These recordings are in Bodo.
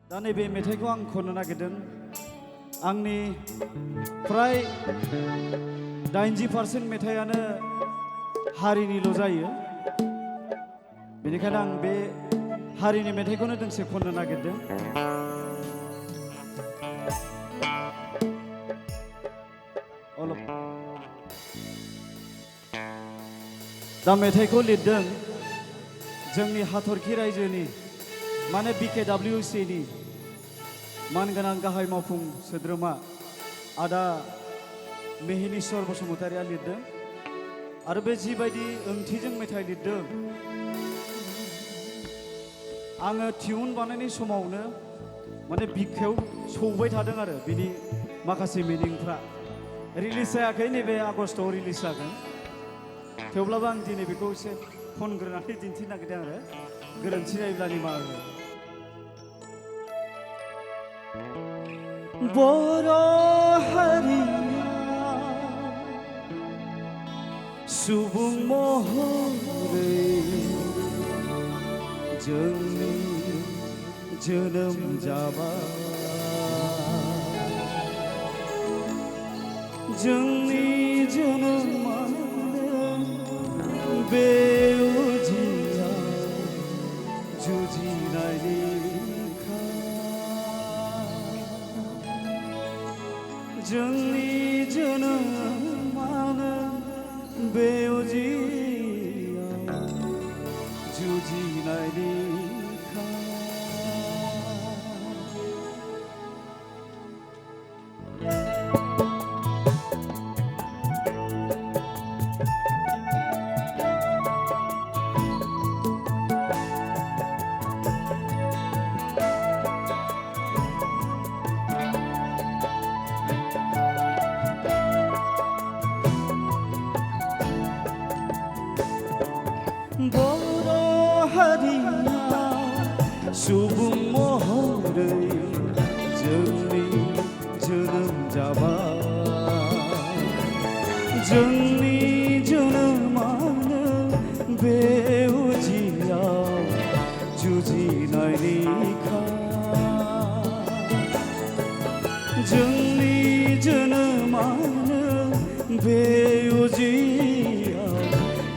दा नैबे मेथाइखौ आं खननो नागिरदों आंनि फ्राय 90% मेथाइयानो हारिनिल' जायो बेनिखायनो आं बे हारिनि मेथाइखौनो दोंसे खननो नागिरदों दा मेथाइखौ लिरदों जोंनि हाथरखि रायजोनि माने BKWC नि मानगोनां गाहाय मावफुं सोद्रोमा आदा मेहिनीश्वर बसुमतारिया लिरदों आरो बे जिबायदि ओंथिजों मेथाइ लिरदों आङो टिउन बानायनाय समावनो माने बिखायाव सौबाय थादों आरो बिनि माखासे मिनिंफ्रा रिलिज जायाखै नैबे आगस्टआव रिलिज जागोन थेवब्लाबो आं दिनै बेखौ एसे खनग्रोनानै दिन्थिनो नागिरदों आरो गोरोन्थि जायोब्ला निमाहा हो बर' हारिया सुबुं महरै जोंनि जोनोम जाबाय जोंनि जोनोमानो बे उजिया जुजिनायनि जोंनि जोनोमानो बे उजिया जुजिनायनि बर' हारिया सुबुं महरै जोंनि जोनोम जाबाय जोंनि जोनोमानो बे उजियाव जुजिनायनि जोंनि जोनोमानो बे उजियाव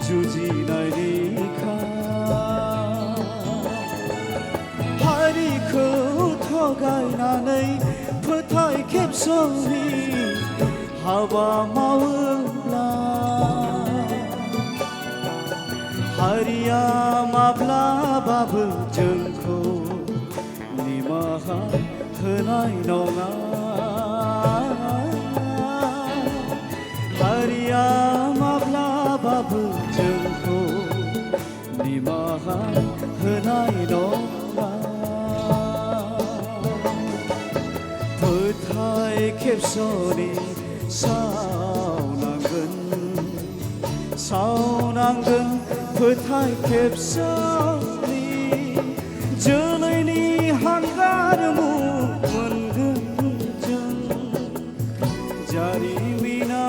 जुजिनायनि हारिखौ थगायनानै फोथाय खेबस'नि हाबा मावोब्ला हारिया माब्लाबाबो जोंखौ निमाहा होनाय नङा हारिया माब्लाबाबो जोंखौ निमाहा होनाय नङा फोथाय खेबस'नि सावनांगोन फोथाय खेबस'नि जोलैनि हांगार मोनगोन जों जारिमिना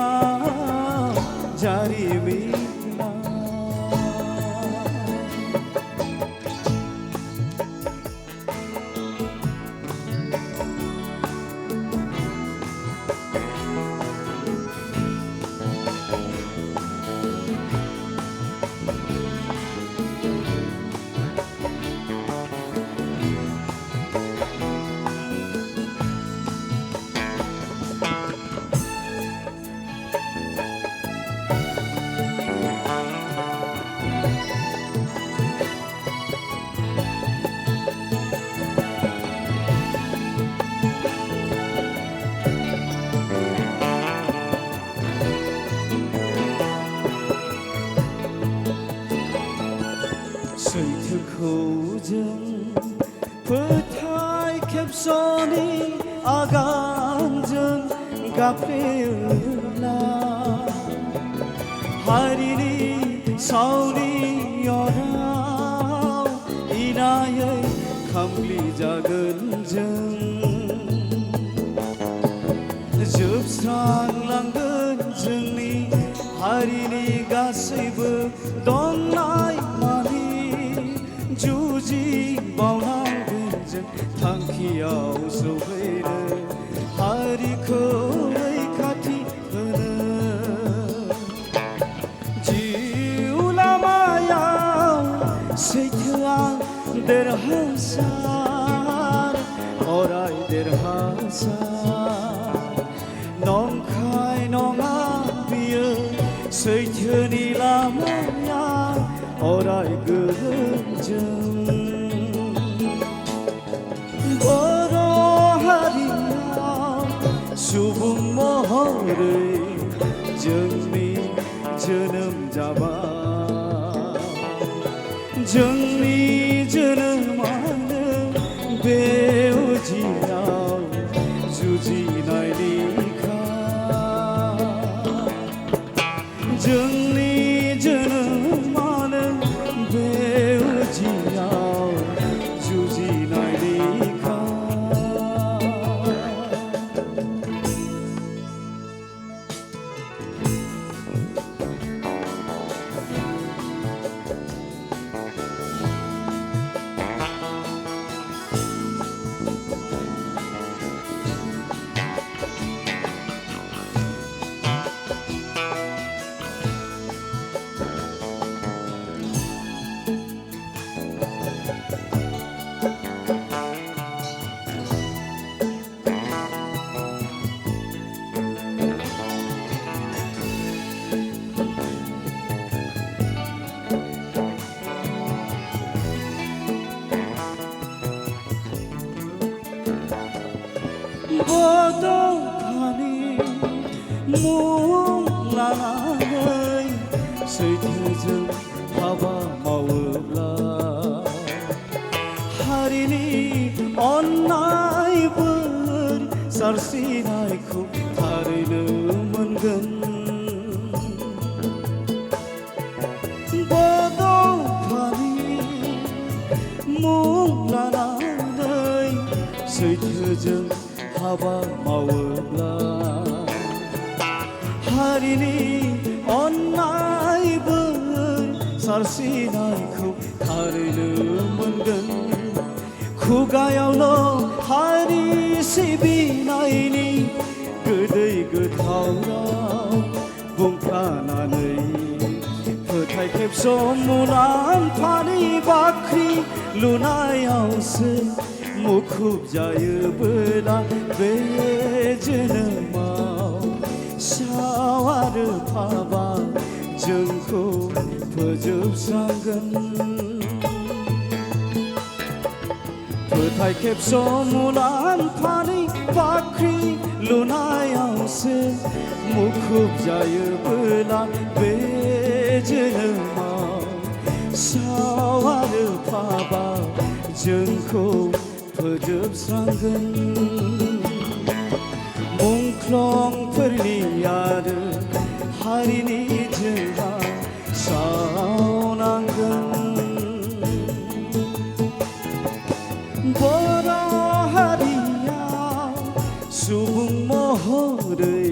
सैथोखौ जों फोथाय खेबस'नि आगानजों गाफ्लेयोब्ला हारिनि सावनि अराव इनायै खामग्लि जागोन जों जोबस्रांलांगोन जोंनि हारिनि गासैबो दंनाय जुजि बावनांगोन जों थांखियाव सौहैनो हारिखौ रैखाथि होनो जिउ लामायाव सैथोआ देरहासार अराय देरहासार नंखाय नङा बियो सैथोनि लामाया अराय गोजों बर' हारियाव सुबुं महरै जोंनि जोनोम जाबाय जोंनि जोनोमानो बे उजियाव जुजिनायनि जोंनि जोनोमानो बे उजियाव जुजिनायनि बड'फानि मुं लानानै सैथोजों हाबा मावोब्ला हारिनि अननाय बोर सारस्रिनायखौ थारैनो मोनगोन बड'फानि मुं लानानै सैथोजों हाबा मावोब्ला हारिनि अननाय बोर सारस्रिनायखौ थारैनो मोनगोन खुगायावल' हारि सिबिनायनि गोदै गोथाव राव बुंफ्लानानै फोथाय खेबस' मुलाम्फानि बाख्रि लुनायावसो मुखुब जायोबोला बे जोनोमाव साव आरो फाबा जोंखौ फोजोबस्रांगोन फोथाय खेबस' मुलाम्फानि बाख्रि लुनायावसो मुखुब जायोबोला बे जोनोमाव साव आरो फाबा जोंखौ फोजोबस्रांगोन मुंख्लंफोरनि आरो हारिनि जोंहा सावनांगोन बर' हारियाव सुबुं महरै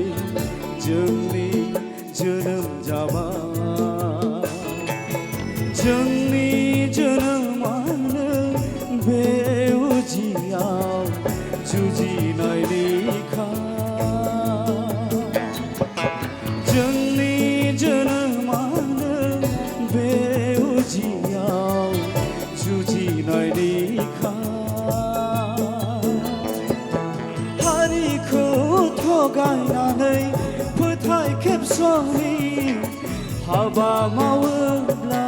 जोंनि जोनोम जाबाय जोंनि जोनोमानो बे उजियाव जुजिनायनि जोंनि जोनोमानो बे उजियाव जुजिनायनि हारिखौ थगायनानै फोथाय खेबस'नि हाबा मावोब्ला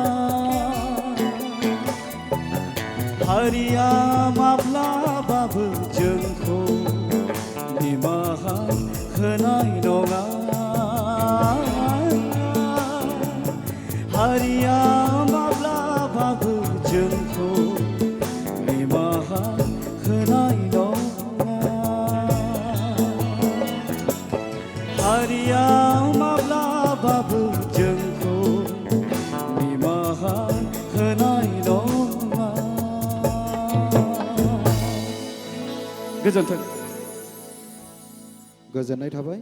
हारिया माब्लाबाबो जोंखौ निमाहा होनाय नङा हारिया माब्लाबाबो जोंखौ निमाहा होनाय नङा हारिया माब्लाबाबो जोंखौ निमाहा होनाय नङा गोजोन्थों गोजोननाय थाबाय।